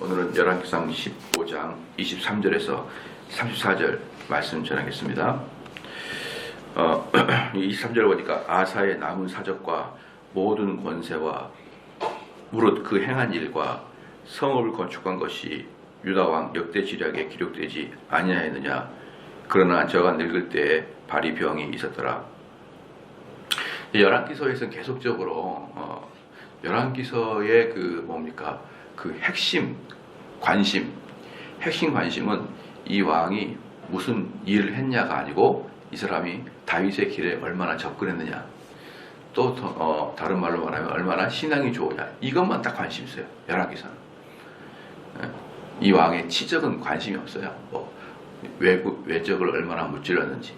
오늘은 열왕기상 15장 23절에서 34절 말씀 전하겠습니다. 23절을 보니까 아사의 남은 사적과 모든 권세와 무릇 그 행한 일과 성읍을 건축한 것이 유다왕 역대 지략에 기록되지 아니하였느냐. 그러나 저가 늙을 때에 발이 병이 있었더라. 열왕기서에서는 계속적으로 열왕기서의 그 핵심 관심은 이 왕이 무슨 일을 했냐가 아니고 이 사람이 다윗의 길에 얼마나 접근했느냐, 또 다른 말로 말하면 얼마나 신앙이 좋으냐, 이것만 딱 관심 있어요. 열왕기서는 이 왕의 치적은 관심이 없어요. 외적을 얼마나 무찔렀는지,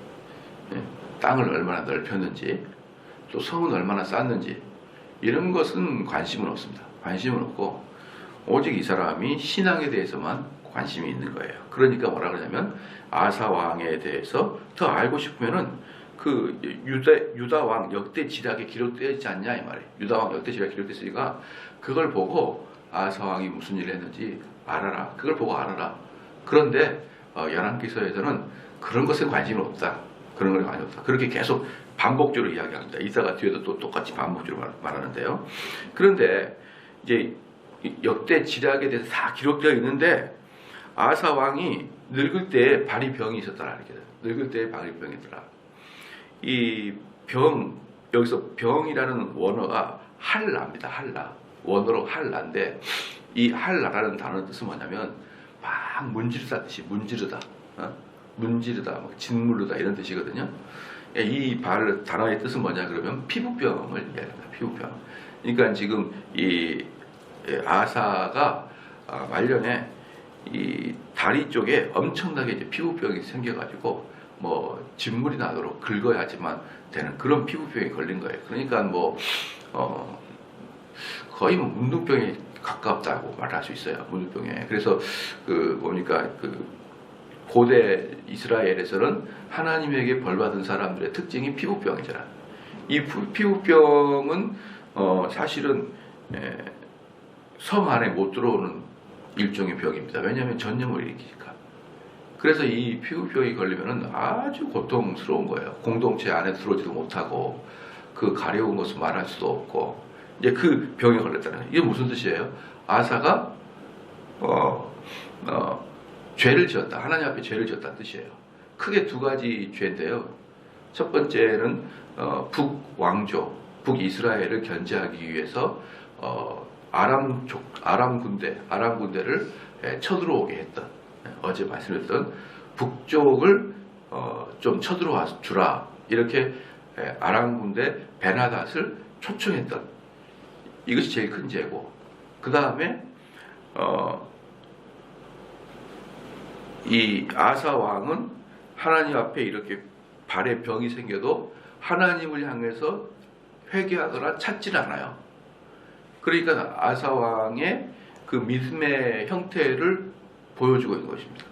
땅을 얼마나 넓혔는지, 또 성은 얼마나 쌓는지, 이런 것은 관심은 없습니다. 관심은 없고 오직 이 사람이 신앙에 대해서만 관심이 있는 거예요. 그러니까 뭐라 그러냐면 아사 왕에 대해서 더 알고 싶으면은 그 유다 왕 역대 지략에 기록되지 않냐 이 말이에요. 유다 왕 역대 지략에 기록됐으니까 그걸 보고 아사 왕이 무슨 일을 했는지 알아라. 그걸 보고 알아라. 그런데 열왕기서에서는 그런 것에 관심이 없다. 그런 것에 관심이 없다. 그렇게 계속 반복적으로 이야기합니다. 이따가 뒤에도 또 똑같이 반복적으로 말하는데요. 그런데 이제 역대 지략에 대해서 다 기록되어 있는데 아사 왕이 늙을 때에 발이 병이 있었더라. 이렇게 늙을 때에 발이 병이 있더라. 이 병, 여기서 병이라는 원어가 할라입니다. 할라. 원어로 할라인데 이 할라라는 단어의 뜻은 뭐냐면 막 문지르다 뜻이 문지르다. 문지르다, 막 짓무르다 이런 뜻이거든요. 이 단어의 뜻은 뭐냐 그러면 피부병을 얘기합니다. 피부병. 그러니까 지금 이 아사가 말년에 이 다리 쪽에 엄청나게 이제 피부병이 생겨가지고 진물이 나도록 긁어야지만 되는 그런 피부병에 걸린 거예요. 그러니까 거의 문둥병에 가깝다고 말할 수 있어요. 문둥병에. 그래서 보니까 고대 이스라엘에서는 하나님에게 벌받은 사람들의 특징이 피부병이잖아. 이 피부병은 사실은 성 안에 못 들어오는 일종의 병입니다. 왜냐하면 전염을 일으키니까. 그래서 이 피부병이 걸리면 아주 고통스러운 거예요. 공동체 안에 들어오지도 못하고 그 가려운 것을 말할 수도 없고 이제 그 병에 걸렸다는 거예요. 이게 무슨 뜻이에요? 아사가 죄를 지었다. 하나님 앞에 죄를 지었다는 뜻이에요. 크게 두 가지 죄인데요. 첫 번째는 북이스라엘을 견제하기 위해서 아람 군대를 쳐들어오게 했던, 어제 말씀드렸던 북쪽을 좀 쳐들어와 주라 이렇게 아람 군대 베나닷을 초청했던, 이것이 제일 큰 죄고, 그 다음에 이 아사 왕은 하나님 앞에 이렇게 발에 병이 생겨도 하나님을 향해서 회개하거나 찾지는 않아요. 그러니까 아사 왕의 그 믿음의 형태를 보여주고 있는 것입니다.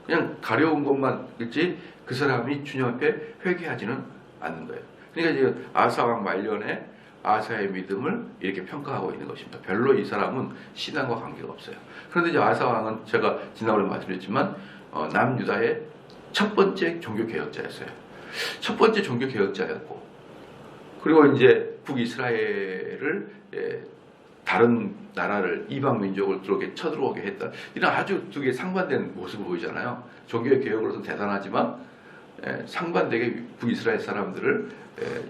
그냥 가려운 것만 있지 그 사람이 주님 앞에 회개하지는 않는 거예요. 그러니까 이제 아사 왕 말년에 아사의 믿음을 이렇게 평가하고 있는 것입니다. 별로 이 사람은 신앙과 관계가 없어요. 그런데 이제 아사 왕은 제가 지난번에 말씀드렸지만 남유다의 첫 번째 종교개혁자였어요. 첫 번째 종교개혁자였고, 그리고 이제 북이스라엘을 다른 나라를, 이방 민족을 쳐들어오게 했다. 이런 아주 두 개 상반된 모습을 보이잖아요. 종교의 개혁으로서는 대단하지만 상반되게 북이스라엘 사람들을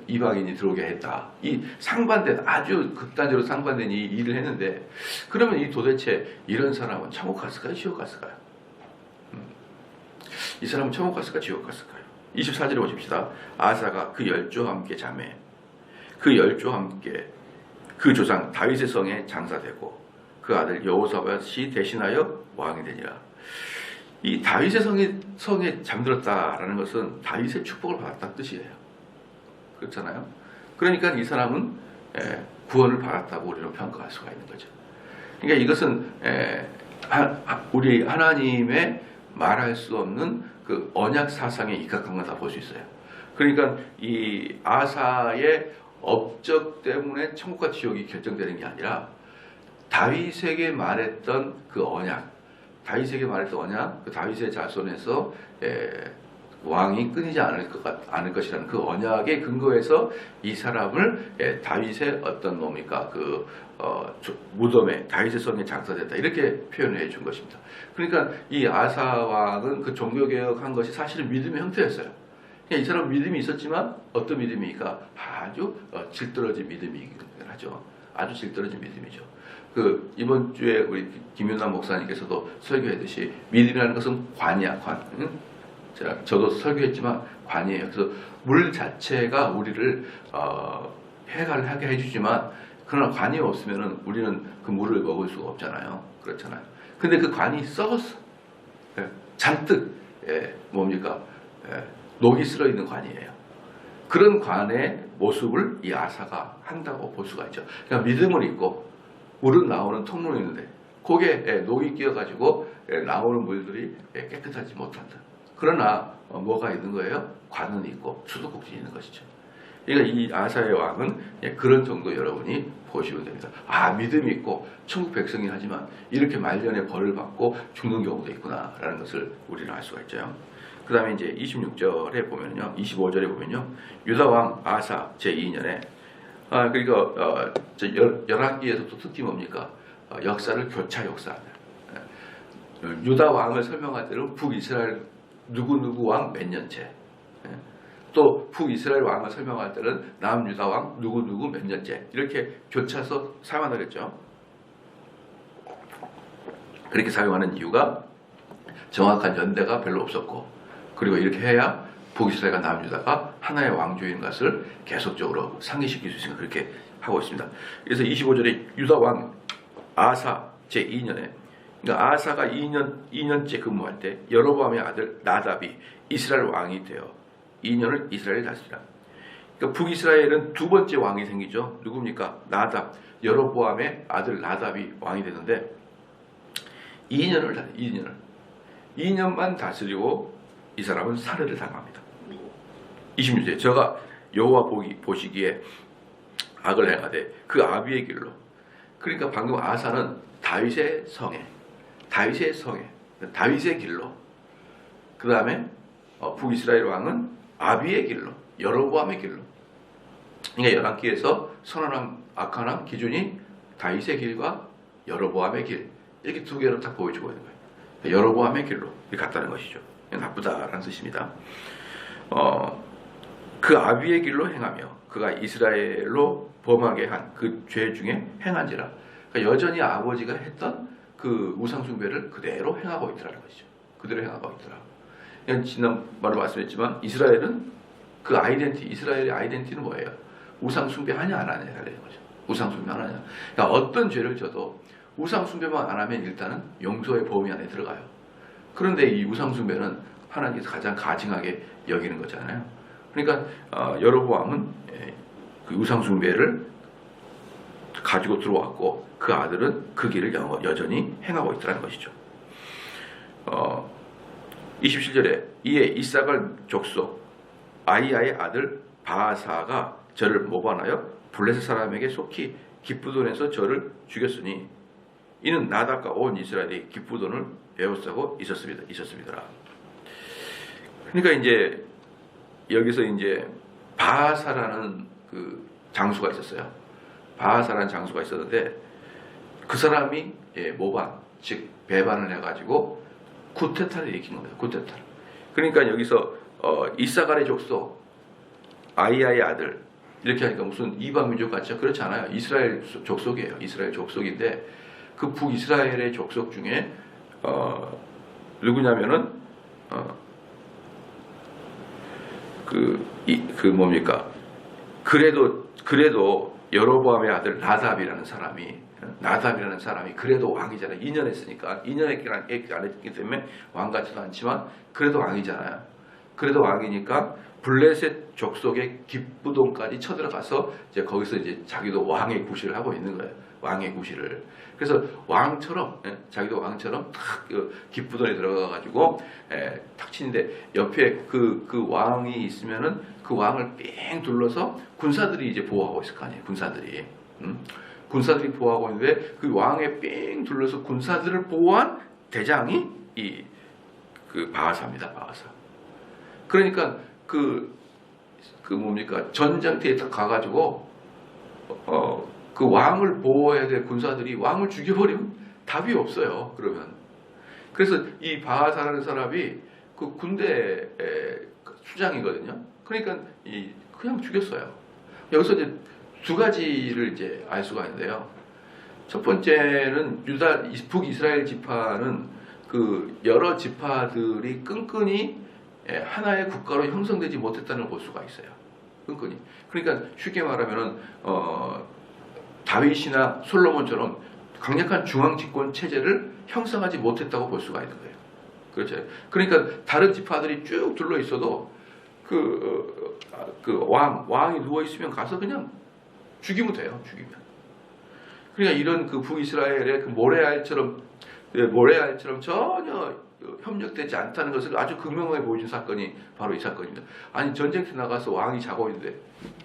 이방인이 들어오게 했다. 이 상반된, 아주 극단적으로 상반된 이 일을 했는데, 그러면 도대체 이런 사람은 천국 갔을까요? 지옥 갔을까요? 이 사람은 천국 갔을까? 지옥 갔을까요? 24절에 보십시다. 아사가 그 열조와 함께 자매, 그 열조와 함께 그 조상 다윗의 성에 장사되고 그 아들 여호사밧이 대신하여 왕이 되니라. 이 다윗의 성에 잠들었다라는 것은 다윗의 축복을 받았다는 뜻이에요. 그렇잖아요. 그러니까 이 사람은 구원을 받았다고 우리는 평가할 수가 있는 거죠. 그러니까 이것은 우리 하나님의 말할 수 없는 그 언약 사상에 입각한 걸 다 볼 수 있어요. 그러니까 이 아사의 업적 때문에 천국과 지옥이 결정되는 게 아니라 다윗에게 말했던 그 언약, 다윗에게 말했던 언약, 그 다윗의 자손에서 왕이 끊이지 않을 것이라는 그 언약의 근거에서 이 사람을 다윗의 어떤 뭡니까 그 무덤에 다윗의 성에 장사됐다 이렇게 표현해 준 것입니다. 그러니까 이 아사 왕은 그 종교개혁한 것이 사실은 믿음의 형태였어요. 이 사람은 믿음이 있었지만 어떤 믿음이니까 아주 질떨어진 믿음이긴 하죠. 아주 질떨어진 믿음이죠. 그 이번 주에 우리 김윤남 목사님께서도 설교했듯이 믿음이라는 것은 관이야, 관. 응? 저도 설교했지만 관이에요. 그래서 물 자체가 우리를 해결하게 해주지만 그러나 관이 없으면은 우리는 그 물을 먹을 수가 없잖아요. 그렇잖아요. 근데 그 관이 썩었어. 잔뜩 뭡니까 녹이 슬어 있는 관이에요. 그런 관의 모습을 이 아사가 한다고 볼 수가 있죠. 그러니까 믿음을 잊고 물은 나오는 통로에 있는데 거기에 녹이 끼어가지고 나오는 물들이 깨끗하지 못한다. 그러나 뭐가 있는 거예요? 관은 있고 수도꼭지 있는 것이죠. 그러니까 이 아사의 왕은 그런 정도 여러분이 보시면 됩니다. 아, 믿음이 있고 천국 백성이 하지만 이렇게 말년에 벌을 받고 죽는 경우도 있구나라는 것을 우리는 알 수가 있죠. 그 다음에 이제 26절에 보면요, 25절에 보면요, 유다 왕 아사 제2년에 그러니까 열왕기에서도 특히 뭡니까 역사를 교차 역사하는 유다 왕을 설명할 때는 북이스라엘 누구누구 왕 몇 년째, 또 북이스라엘 왕을 설명할 때는 남유다 왕 누구누구 몇 년째 이렇게 교차서 사용하겠죠. 그렇게 사용하는 이유가 정확한 연대가 별로 없었고, 그리고 이렇게 해야 북이스라엘과 남유다가 하나의 왕조인 것을 계속적으로 상기시킬 수 있으니까 그렇게 하고 있습니다. 그래서 25절에 유다 왕 아사 제2년에, 그러니까 아사가 2년째 근무할 때 여로보암의 아들 나답이 이스라엘 왕이 되어 2년을 이스라엘을 다스리라. 그러니까 북이스라엘은 두 번째 왕이 생기죠. 누굽니까? 나답, 여로보암의 아들 나답이 왕이 되는데 2년만 다스리고 이 사람은 살해를 당합니다. 26절 저가 여호와 보시기에 악을 행하되 그 아비의 길로, 그러니까 방금 아사는 다윗의 길로, 그 다음에 북이스라엘 왕은 아비의 길로, 여로보암의 길로. 그러니까 열왕기에서 선언한 악한한 기준이 다윗의 길과 여로보암의 길, 이렇게 두 개로 딱 보여주고 있는 거예요. 여로보암의 길로 갔다는 것이죠. 나쁘다라는 뜻입니다. 그 아비의 길로 행하며 그가 이스라엘로 범하게 한 그 죄 중에 행한지라. 그러니까 여전히 아버지가 했던 그 우상숭배를 그대로 행하고 있더라는 것이죠. 그대로 행하고 있더라. 지난번에 말씀했지만 이스라엘은 그 이스라엘의 아이덴티티는 뭐예요? 우상숭배 하냐 안 하냐에 달리는 거죠. 우상숭배 안 하냐. 그러니까 어떤 죄를 져도 우상숭배만 안 하면 일단은 용서의 범위 안에 들어가요. 그런데 이 우상숭배는 하나님께서 가장 가증하게 여기는 거잖아요. 그러니까 여로보암은 그 우상숭배를 가지고 들어왔고 그 아들은 그 길을 여전히 행하고 있다는 것이죠. 27절에 이에 이사갈 족속 아이야의 아들 바아사가 저를 모반하여 블레셋 사람에게 속히 기브돈에서 저를 죽였으니 이는 나답과 온 이스라엘이 기브돈을 에워싸고 있었습니다. 그러니까 이제 여기서 이제 바아사라는 그 장수가 있었어요. 바아사라는 장수가 있었는데 그 사람이 모반, 즉 배반을 해가지고 쿠데타를 일으키는 거예요. 쿠데타. 그러니까 여기서 이사갈의 족속 아이야의 아들 이렇게 하니까 무슨 이방 민족 같죠? 그렇지 않아요. 이스라엘 족속이에요. 이스라엘 족속인데 그 북이스라엘의 족속 중에 누구냐면은 뭡니까? 그래도 여로보암의 아들 나답이라는 사람이 그래도 왕이잖아요. 2년 했으니까 2년 안 했기 때문에 왕 같지도 않지만 그래도 왕이잖아요. 그래도 왕이니까 블레셋 족속의 기브돈까지 쳐들어가서 이제 거기서 이제 자기도 왕의 구실을 하고 있는 거예요. 왕의 구실을. 그래서 왕처럼 자기도 왕처럼 탁 기브돈에 들어가 가지고 탁 치는데 옆에 그 왕이 있으면은 그 왕을 뺑 둘러서 군사들이 이제 보호하고 있을 거 아니에요. 군사들이. 군사들이 보호하고 있는데 그 왕에 삥 둘러서 군사들을 보호한 대장이 그 바하사입니다. 바하사. 그러니까 그 뭡니까 전장터에 딱 가가지고 그 왕을 보호해야 될 군사들이 왕을 죽여버리면 답이 없어요. 그러면 그래서 이 바하사라는 사람이 그 군대 수장이거든요. 그러니까 그냥 죽였어요. 여기서 이제 두 가지를 이제 알 수가 있는데요. 첫 번째는 북이스라엘 지파는 그 여러 지파들이 끈끈이 하나의 국가로 형성되지 못했다는 걸 볼 수가 있어요. 끈끈이. 그러니까 쉽게 말하면은 다윗이나 솔로몬처럼 강력한 중앙 집권 체제를 형성하지 못했다고 볼 수가 있는 거예요. 그렇죠. 그러니까 다른 지파들이 쭉 둘러 있어도 왕이 누워 있으면 가서 그냥 죽이면 돼요. 죽이면. 그러니까 이런 그 북이스라엘의 그 모래알처럼 전혀 협력되지 않다는 것을 아주 극명하게 보여준 사건이 바로 이 사건입니다. 아니 전쟁터 나가서 왕이 자고 있는데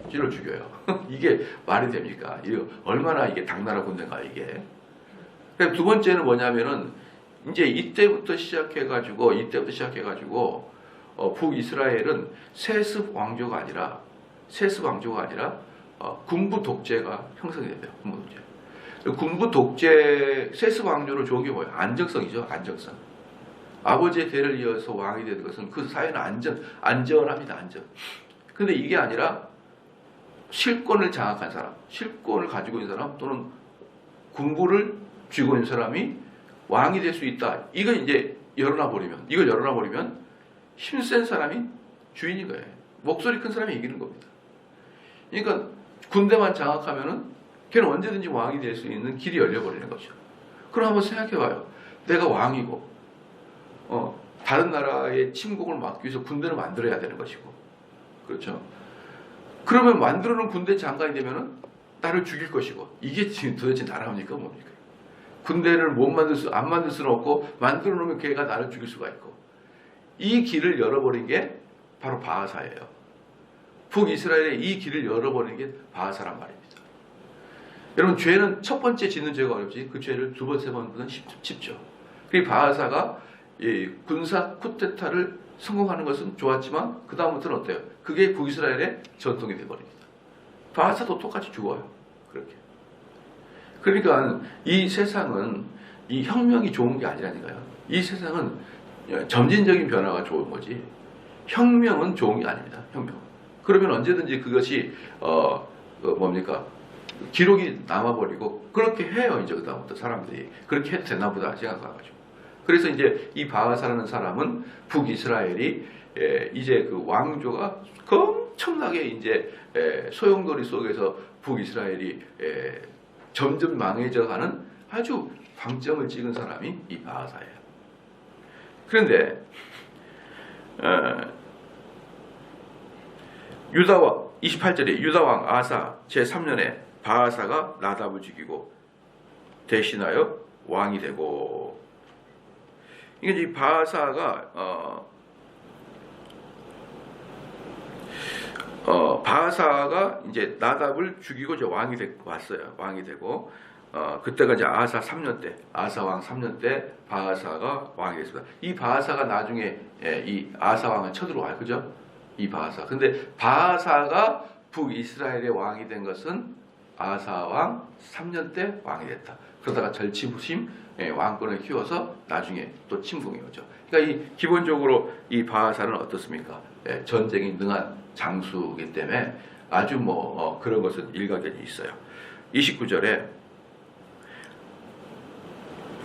찔러 죽여요. 이게 말이 됩니까? 이게 얼마나 이게 당나라 군대인가 이게. 두 번째는 뭐냐면은 이제 이때부터 시작해가지고 북이스라엘은 세습 왕조가 아니라 군부 독재가 형성이 됩니다. 군부 독재 세습 왕조를 좋은 게 뭐예요? 안정성이죠. 안정성. 아버지의 대를 이어서 왕이 되는 것은 그 사회는 안전합니다. 안전. 근데 이게 아니라 실권을 장악한 사람, 실권을 가지고 있는 사람 또는 군부를 쥐고 있는 사람이 왕이 될 수 있다. 이걸 이제 열어놔 버리면 힘센 사람이 주인인 거예요. 목소리 큰 사람이 이기는 겁니다. 그러니까 군대만 장악하면은 걔는 언제든지 왕이 될 수 있는 길이 열려버리는 거죠. 그럼 한번 생각해봐요. 내가 왕이고 다른 나라의 침공을 막기 위해서 군대를 만들어야 되는 것이고, 그렇죠? 그러면 만들어놓은 군대 장관이 되면은 나를 죽일 것이고, 이게 지금 도대체 나라입니까 뭡니까? 군대를 안 만들 수는 없고 만들어놓으면 걔가 나를 죽일 수가 있고, 이 길을 열어버린 게 바로 바하사예요. 북이스라엘의 이 길을 열어버린 게 바하사란 말입니다. 여러분 죄는 첫 번째 짓는 죄가 어렵지 그 죄를 두 번, 세 번보다는 쉽죠. 그리고 바하사가 군사 쿠데타를 성공하는 것은 좋았지만 그 다음부터는 어때요? 그게 북이스라엘의 전통이 되어버립니다. 바하사도 똑같이 죽어요. 그렇게. 그러니까 이 세상은 이 혁명이 좋은 게 아니라니까요. 이 세상은 점진적인 변화가 좋은 거지 혁명은 좋은 게 아닙니다. 혁명. 그러면 언제든지 그것이 기록이 남아버리고 그렇게 해요. 이제 그다음부터 사람들이 그렇게 해도 되나 보다 생각해가지고. 그래서 이제 이 바하사라는 사람은 북이스라엘이 이제 그 왕조가 엄청나게 이제 소용돌이 속에서 북이스라엘이 점점 망해져가는 아주 방점을 찍은 사람이 이 바하사예요. 그런데 유다왕 28절에 유다왕 아사 제3년에 바하사가 나답을 죽이고 대신하여 왕이 되고, 이게 이 바하사가 바하사가 이제 나답을 죽이고 이제 왕이 왔어요. 왕이 되고 그때가 이제 아사 3년 때, 아사왕 3년 때 바하사가 왕이 됐습니다. 이 바하사가 나중에 이 아사왕을 쳐들어와요. 그죠? 이 바하사. 근데 바하사가 북이스라엘의 왕이 된 것은 아사왕 3년 때 왕이 됐다. 그러다가 절치부심 왕권을 키워서 나중에 또 침공이 오죠. 그러니까 기본적으로 이 바하사는 어떻습니까? 전쟁이 능한 장수이기 때문에 아주 그런 것은 일가견이 있어요. 29절에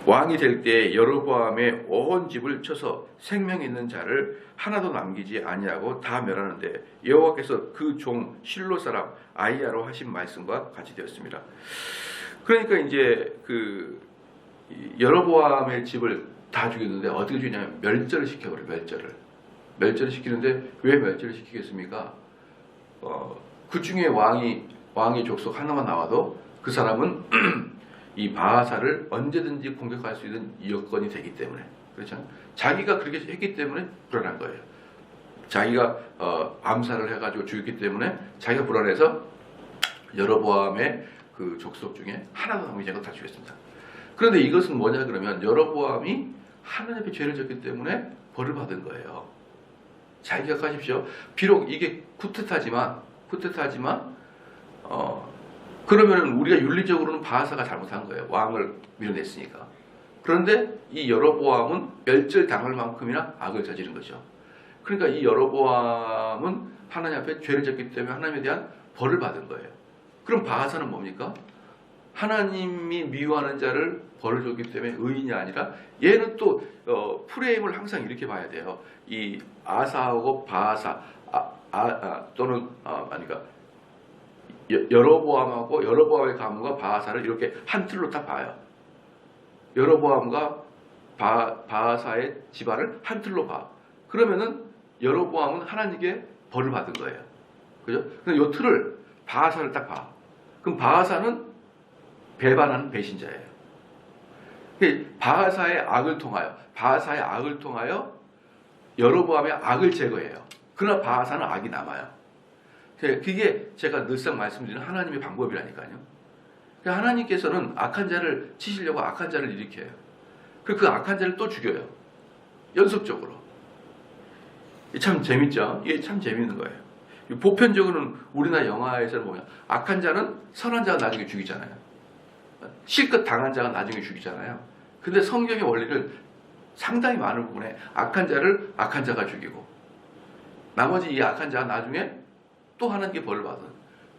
왕이 될 때 여로보암의 온 집을 쳐서 생명 있는 자를 하나도 남기지 아니하고 다 멸하는데 여호와께서 그 종 실로 사람 아히야로 하신 말씀과 같이 되었습니다. 그러니까 이제 그 여로보암의 집을 다 죽였는데 어떻게 죽이냐면 멸절을 시켜버려요. 멸절을 시키는데 왜 멸절을 시키겠습니까? 그 중에 왕의 족속 하나만 나와도 그 사람은 이 바하사를 언제든지 공격할 수 있는 여건이 되기 때문에, 그렇죠? 자기가 그렇게 했기 때문에 불안한 거예요. 자기가 암살을 해가지고 죽였기 때문에 자기가 불안해서 여로보암의 그 족속 중에 하나도 남기지 않고 다 죽였습니다. 그런데 이것은 뭐냐 그러면 여로보암이 하나님 앞에 죄를 졌기 때문에 벌을 받은 거예요. 잘 기억하십시오. 비록 이게 쿠데타지만 그러면 우리가 윤리적으로는 바하사가 잘못한 거예요. 왕을 밀어냈으니까. 그런데 이 여로보암은 멸절당할 만큼이나 악을 저지른 거죠. 그러니까 이 여로보암은 하나님 앞에 죄를 졌기 때문에 하나님에 대한 벌을 받은 거예요. 그럼 바하사는 뭡니까? 하나님이 미워하는 자를 벌을 줬기 때문에 의인이 아니라 얘는 또 프레임을 항상 이렇게 봐야 돼요. 이 아사하고 바하사 또는 그러니까 여로보암하고 여로보암의 가문과 바하사를 이렇게 한 틀로 딱 봐요. 여로보암과 바하사의 집안을 한 틀로 봐. 그러면은 여로보암은 하나님께 벌을 받은 거예요. 그죠? 근데 이 틀을 바하사를 딱 봐. 그럼 바하사는 배반하는 배신자예요. 바하사의 악을 통하여 여로보암의 악을 제거해요. 그러나 바하사는 악이 남아요. 그게 제가 늘상 말씀드리는 하나님의 방법이라니까요. 하나님께서는 악한 자를 치시려고 악한 자를 일으켜요. 그리고 그 악한 자를 또 죽여요. 연속적으로. 참 재밌죠? 이게 참 재밌는 거예요. 보편적으로는 우리나라 영화에서 보면 악한 자는 선한 자가 나중에 죽이잖아요. 실컷 당한 자가 나중에 죽이잖아요. 근데 성경의 원리를 상당히 많은 부분에 악한 자를 악한 자가 죽이고 나머지 이 악한 자가 나중에 또 하나님께 벌을 받은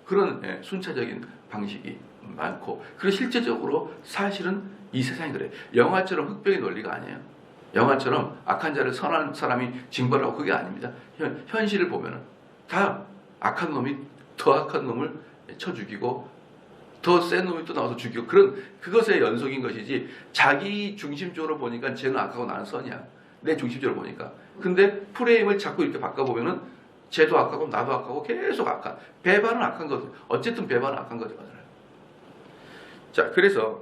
그런 순차적인 방식이 많고, 그리고 실제적으로 사실은 이 세상이 그래요. 영화처럼 흑백의 논리가 아니에요. 영화처럼 악한 자를 선한 사람이 징벌하고 그게 아닙니다. 현실을 보면은 다 악한 놈이 더 악한 놈을 쳐 죽이고 더 센 놈이 또 나와서 죽이고 그것의 연속인 것이지, 자기 중심적으로 보니까 쟤는 악하고 나는 선이야. 내 중심적으로 보니까. 근데 프레임을 자꾸 이렇게 바꿔보면은 쟤도 악하고 나도 악하고 계속 악한. 배반은 악한 거죠. 어쨌든 배반은 악한 거잖아요. 자, 그래서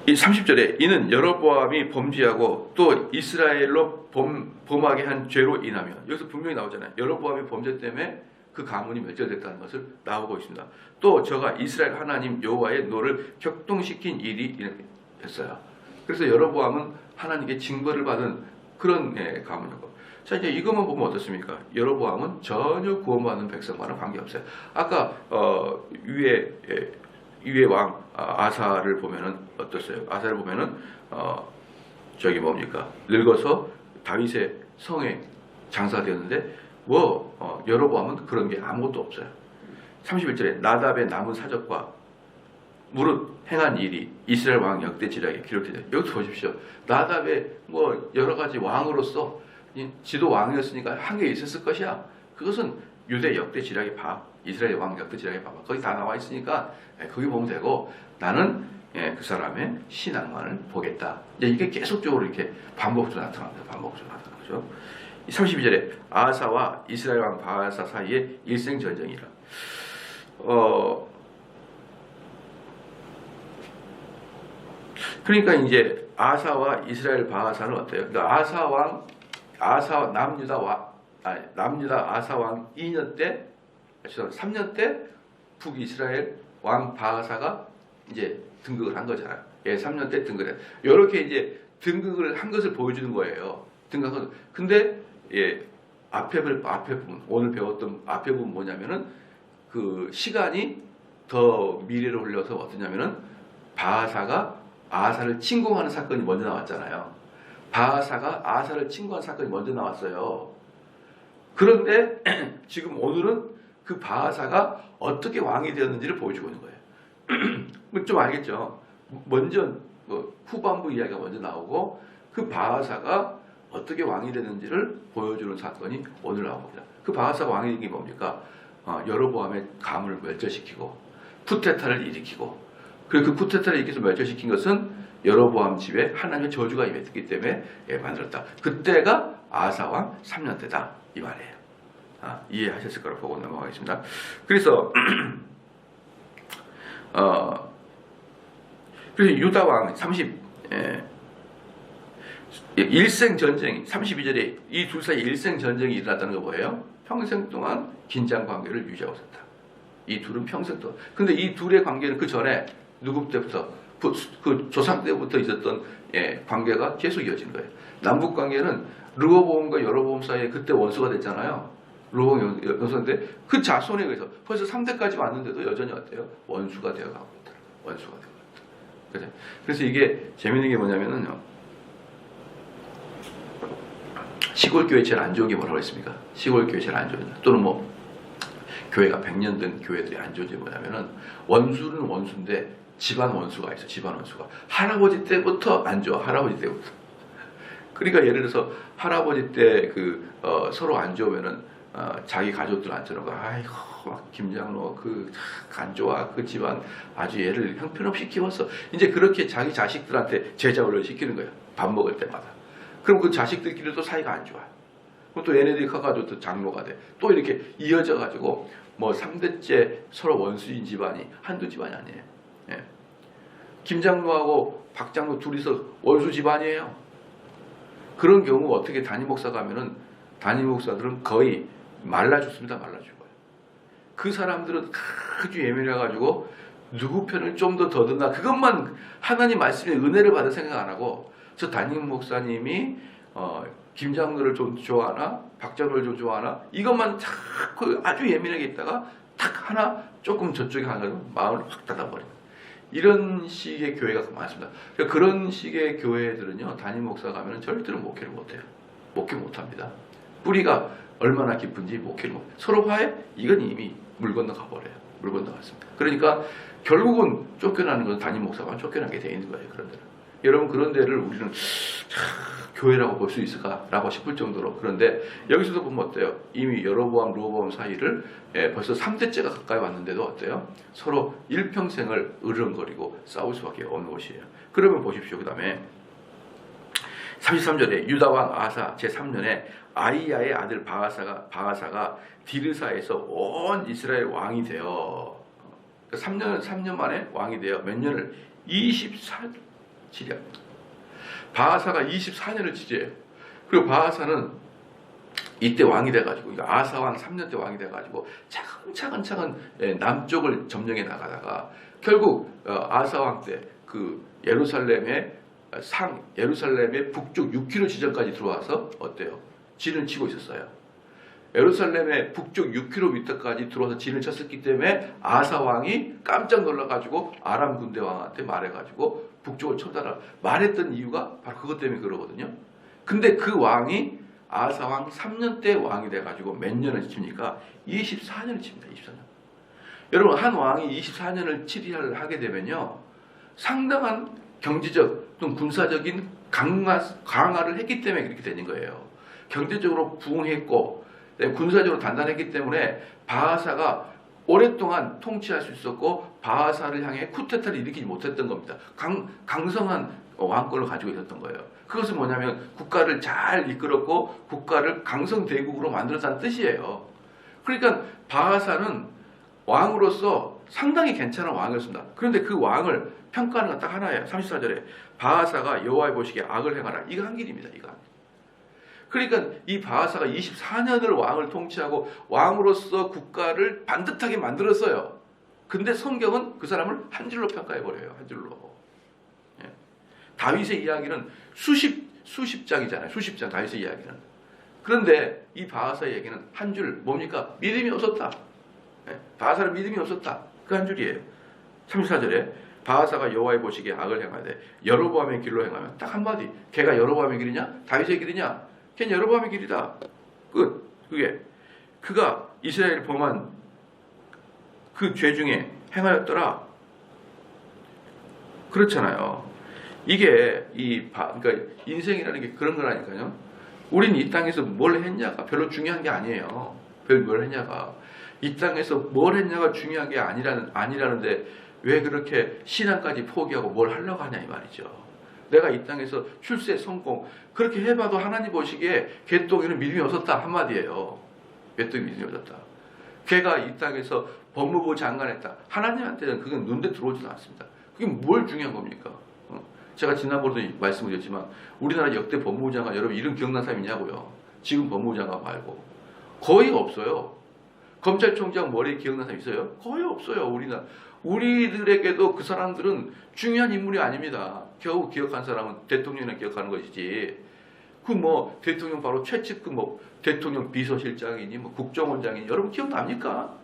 이 30절에 이는 여로보암이 범죄하고 또 이스라엘로 범하게 한 죄로 인하며, 여기서 분명히 나오잖아요. 여로보암의 범죄 때문에 그 가문이 멸절됐다는 것을 나오고 있습니다. 또 저가 이스라엘 하나님 여호와의 노를 격동시킨 일이 됐어요. 그래서 여로보암은 하나님께 징벌을 받은 그런 가문이고. 자, 이제 이것만 보면 어떻습니까? 여로보암은 전혀 구원받는 백성과는 관계없어요. 아까 위에 왕 아사를 보면은 어떻어요? 아사를 보면은 저기 뭡니까? 늙어서 다윗의 성에 장사되었는데 여로보암은 그런 게 아무것도 없어요. 31절에 나답의 남은 사적과 무릇 행한 일이 이스라엘 왕 역대지략에 기록되죠. 여기 보십시오. 나답의 여러 가지 왕으로서 지도 왕이었으니까 한 게 있었을 것이야. 그것은 유대 역대지략에 봐. 이스라엘 왕 역대지략에 봐봐. 거기 다 나와 있으니까 거기 보면 되고, 나는 그 사람의 신앙만을 보겠다. 이게 계속적으로 이렇게 반복적으로 나타납니다. 반복적으로 나타나는 거죠. 32절에 아사와 이스라엘 왕 바하사 사이에 일생 전쟁이라. 그러니까 이제 아사와 이스라엘 바하사는 어때요? 그러니까 남유다 아사 왕 2년 때, 3년 때 북이스라엘 왕 바하사가 이제 등극을 한 거잖아요. 3년 때 등극을 해. 이렇게 이제 등극을 한 것을 보여주는 거예요. 등극한 것. 근데 앞에 부분, 오늘 배웠던 앞에 부분 뭐냐면은 그 시간이 더 미래로 흘려서 어떠냐면은 바하사가 아사를 침공하는 사건이 먼저 나왔잖아요. 바하사가 아사를 침공한 사건이 먼저 나왔어요. 그런데 지금 오늘은 그 바하사가 어떻게 왕이 되었는지를 보여주고 있는 거예요. 좀 알겠죠? 먼저 후반부 이야기가 먼저 나오고 그 바하사가 어떻게 왕이 되는지를 보여주는 사건이 오늘 나옵니다. 그 바하사가 왕이 된 게 뭡니까? 여로보암의 가문을 멸절시키고 쿠데타를 일으키고, 그리고 그 쿠데타를 일으켜서 멸절시킨 것은 여로보암 집에 하나님의 저주가 임했기 때문에 만들었다. 그때가 아사 왕 3년 때다 이 말이에요. 이해하셨을 거라고 보고 넘어가겠습니다. 그래서 그래서 유다 왕 32 일생 전쟁이 32절에 이 둘 사이 일생 전쟁이 일어났다는 거 뭐예요? 평생 동안 긴장 관계를 유지하고 있었다. 이 둘은 평생 동안. 근데 이 둘의 관계는 그 전에 누구 때부터 그 조상 때부터 있었던 관계가 계속 이어진 거예요. 남북 관계는 르호보암과 여로보암 사이에 그때 원수가 됐잖아요. 르호보암 원수인데 그 자손에 의해서 벌써 3대까지 왔는데도 여전히 어때요? 원수가 되어가고 있다. 원수가 되어가고 있다. 그래서 이게 재밌는 게 뭐냐면은요. 시골 교회 제일 안 좋은 게 뭐라고 했습니까? 시골 교회 제일 안 좋은 또는 뭐 교회가 100년 된 교회들이 안 좋은 게 뭐냐면은 원수는 원수인데 집안 원수가 있어. 집안 원수가 할아버지 때부터 안 좋아. 할아버지 때부터. 그러니까 예를 들어서 할아버지 때 서로 안 좋으면은 자기 가족들한테는 아이고 김장로 안 좋아. 그 집안 아주 얘를 형편없이 키웠어. 이제 그렇게 자기 자식들한테 제자훈련 시키는 거예요. 밥 먹을 때마다. 그럼 그 자식들끼리도 사이가 안 좋아요. 그럼 또 얘네들이 커가지고 또 장로가 돼. 또 이렇게 이어져 가지고 뭐 3대째 서로 원수인 집안이 한두 집안이 아니에요. 예. 김장로하고 박장로 둘이서 원수 집안이에요. 그런 경우 어떻게 담임 목사가 하면은 담임 목사들은 거의 말라 죽습니다. 말라 죽어요. 그 사람들은 아주 예민해가지고 누구 편을 좀 더 듣나 그것만 하나님 말씀의 은혜를 받을 생각 안 하고 저 담임 목사님이 김장로를 좀 좋아하나 박장로를 좀 좋아하나 이것만 자꾸 아주 예민하게 있다가 탁 하나 조금 저쪽에 가서 마음을 확 닫아버려요. 이런 식의 교회가 많습니다. 그런 식의 교회들은요 담임 목사가 하면 절대로 목회를 못해요. 목회 못합니다. 뿌리가 얼마나 깊은지 목회를 못해요. 서로 화해? 이건 이미 물 건너가 버려요. 물 건너갔습니다. 그러니까 결국은 쫓겨나는 건 담임 목사가 쫓겨나게 돼 있는 거예요. 그런 데는. 여러분 그런 데를 우리는 교회라고 볼 수 있을까라고 싶을 정도로. 그런데 여기서도 보면 어때요? 이미 여로보암 르호보암 사이를 벌써 3대째가 가까이 왔는데도 어때요? 서로 일평생을 으르렁거리고 싸울 수밖에 없는 것이에요. 그러면 보십시오. 그 다음에 33절에 유다왕 아사 제3년에 아이야의 아들 바아사가 디르사에서 온 이스라엘 왕이 되어 3년 만에 왕이 되어 몇 년을 24년 지리합니다. 바아사가 24년을 지지해요. 그리고 바아사는 이때 왕이 돼가지고 아사 왕 3년 때 왕이 돼가지고 차근차근 남쪽을 점령해 나가다가 결국 아사 왕 때 그 예루살렘의 북쪽 6km 지점까지 들어와서 어때요? 진을 치고 있었어요. 예루살렘의 북쪽 6km까지 들어와서 진을 쳤었기 때문에 아사 왕이 깜짝 놀라가지고 아람 군대 왕한테 말해가지고 북쪽을 쳐다라 말했던 이유가 바로 그것 때문에 그러거든요. 근데 그 왕이 아사 왕 3년 때 왕이 돼가지고 몇 년을 칩니까? 24년을 칩니다. 24년. 여러분 한 왕이 24년을 치리를 하게 되면요 상당한 경제적 또는 군사적인 강화를 했기 때문에 그렇게 되는 거예요. 경제적으로 부흥했고 군사적으로 단단했기 때문에 바아사가 오랫동안 통치할 수 있었고 바아사를 향해 쿠데타를 일으키지 못했던 겁니다. 강성한 왕권을 가지고 있었던 거예요. 그것은 뭐냐면 국가를 잘 이끌었고 국가를 강성대국으로 만들었다는 뜻이에요. 그러니까 바아사는 왕으로서 상당히 괜찮은 왕이었습니다. 그런데 그 왕을 평가하는 건 딱 하나예요. 34절에 바아사가 여호와의 보시기에 악을 행하라. 이거 한 길입니다. 이거 한 길. 그러니까 이 바아사가 24년을 왕을 통치하고 왕으로서 국가를 반듯하게 만들었어요. 근데 성경은 그 사람을 한 줄로 평가해버려요. 한 줄로. 예. 다윗의 이야기는 수십 장이잖아요. 수십 장 다윗의 이야기는. 그런데 이 바아사의 얘기는 한 줄 뭡니까? 믿음이 없었다. 예. 바아사는 믿음이 없었다. 그 한 줄이에요. 34절에 바아사가 여호와의 보시기에 악을 행하되 여로보암의 길로 행하면 딱 한마디. 걔가 여로보암의 길이냐? 다윗의 길이냐? 걔는 여로보암의 길이다. 그가 이스라엘을 범한 그 죄 중에 행하였더라. 그렇잖아요. 이게 그러니까 인생이라는 게 그런 거라니까요. 우린 이 땅에서 뭘 했냐가 별로 중요한 게 아니에요. 뭘 했냐가 이 땅에서 뭘 했냐가 중요한 게 아니라는데 왜 그렇게 신앙까지 포기하고 뭘 하려고 하냐 이 말이죠. 내가 이 땅에서 출세 성공 그렇게 해봐도 하나님 보시기에 개똥이는 믿음이 없었다 한마디예요. 개똥이 믿음이 없었다. 걔가 이 땅에서 법무부 장관 했다. 하나님한테는 그건 눈에 들어오지도 않습니다. 그게 뭘 중요한 겁니까? 제가 지난번에도 말씀드렸지만 우리나라 역대 법무부 장관 여러분 이름 기억난 사람 있냐고요. 지금 법무부 장관 말고 거의 없어요. 검찰총장 머리에 기억나는 사람 있어요? 거의 없어요. 우리들에게도 그 사람들은 중요한 인물이 아닙니다. 겨우 기억한 사람은 대통령이나 기억하는 것이지. 그 뭐 대통령 바로 최측근 뭐 대통령 비서실장이니 뭐 국정원장이니 여러분 기억납니까?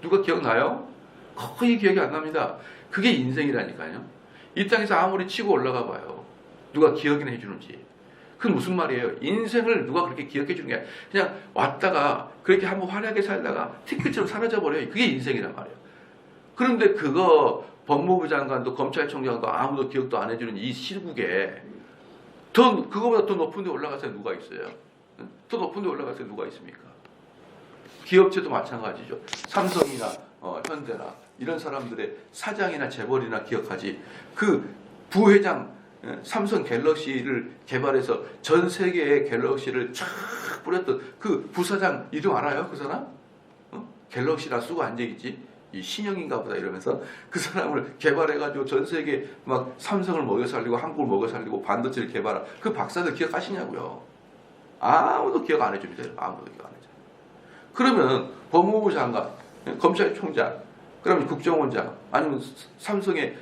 누가 기억나요? 거의 기억이 안 납니다. 그게 인생이라니까요. 이 땅에서 아무리 치고 올라가 봐요. 누가 기억이나 해주는지. 그건 무슨 말이에요? 인생을 누가 그렇게 기억해 주는 게 아니라 그냥 왔다가 그렇게 한번 화려하게 살다가 티끌처럼 사라져 버려요. 그게 인생이란 말이에요. 그런데 그거 법무부 장관도 검찰총장도 아무도 기억도 안 해주는 이 시국에 그거보다 더 높은 데 올라가서 누가 있어요? 더 높은 데 올라가서 누가 있습니까? 기업체도 마찬가지죠. 삼성이나 현대나 이런 사람들의 사장이나 재벌이나 기억하지. 그 부회장 삼성 갤럭시를 개발해서 전 세계의 갤럭시를 쫙 뿌렸던 그 부사장 이름 알아요? 그 사람? 갤럭시라 쓰고 앉아있지. 이 신형인가 보다 이러면서 그 사람을 개발해가지고 전 세계 막 삼성을 먹여 살리고 한국을 먹여 살리고 반도체를 개발한 그 박사들 기억하시냐고요. 아무도 기억 안 해줍니다. 아무도 기억 안 해줘요. 그러면 법무부 장관, 검찰총장, 그러면 국정원장 아니면 삼성의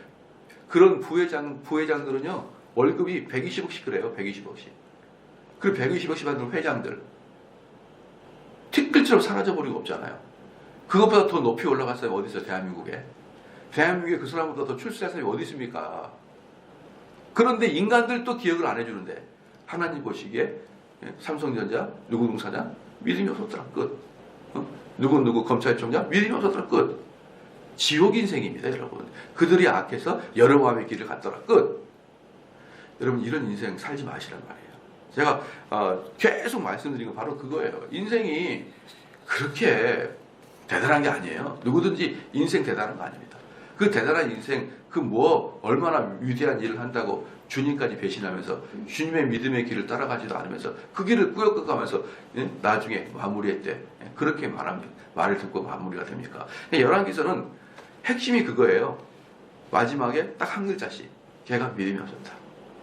그런 부회장들은요 월급이 120억씩 그래요. 120억씩. 그 120억씩 받는 회장들 티끌처럼 사라져버리고 없잖아요. 그것보다 더 높이 올라갔어요. 어디 있어요? 대한민국에. 대한민국에 그 사람보다 더 출세한 사람이 어디 있습니까? 그런데 인간들도 기억을 안 해주는데 하나님 보시기에 삼성전자 누구 사장 믿음이 없었더라 끝. 누구 검찰총장 믿음이 없었더라 끝. 지옥 인생입니다, 여러분. 그들이 악해서 여러모함의 길을 갔더라 끝. 여러분 이런 인생 살지 마시란 말이에요. 제가 계속 말씀드린 건 바로 그거예요. 인생이 그렇게 대단한 게 아니에요. 누구든지 인생 대단한 거 아닙니다. 그 대단한 인생, 얼마나 위대한 일을 한다고 주님까지 배신하면서 주님의 믿음의 길을 따라가지도 않으면서 그 길을 꾸역꾸역하면서 나중에 마무리했대. 그렇게 말을 듣고 마무리가 됩니까? 열왕기서는 핵심이 그거예요. 마지막에 딱 한 글자씩. 걔가 믿음이 없었다.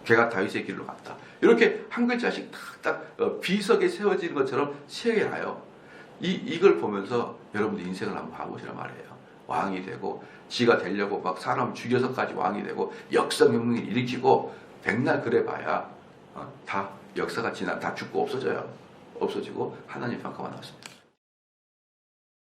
걔가 다윗의 길로 갔다. 이렇게 한 글자씩 딱 비석에 세워지는 것처럼 새겨놔요. 이걸 보면서 여러분들 인생을 한번 봐보시란 말이에요. 왕이 되고 지가 되려고 막 사람 죽여서까지 왕이 되고 역사혁명을 일으키고 백날 그래봐야 다 역사가 다 죽고 없어져요. 없어지고 하나님 평가만 나왔습니다.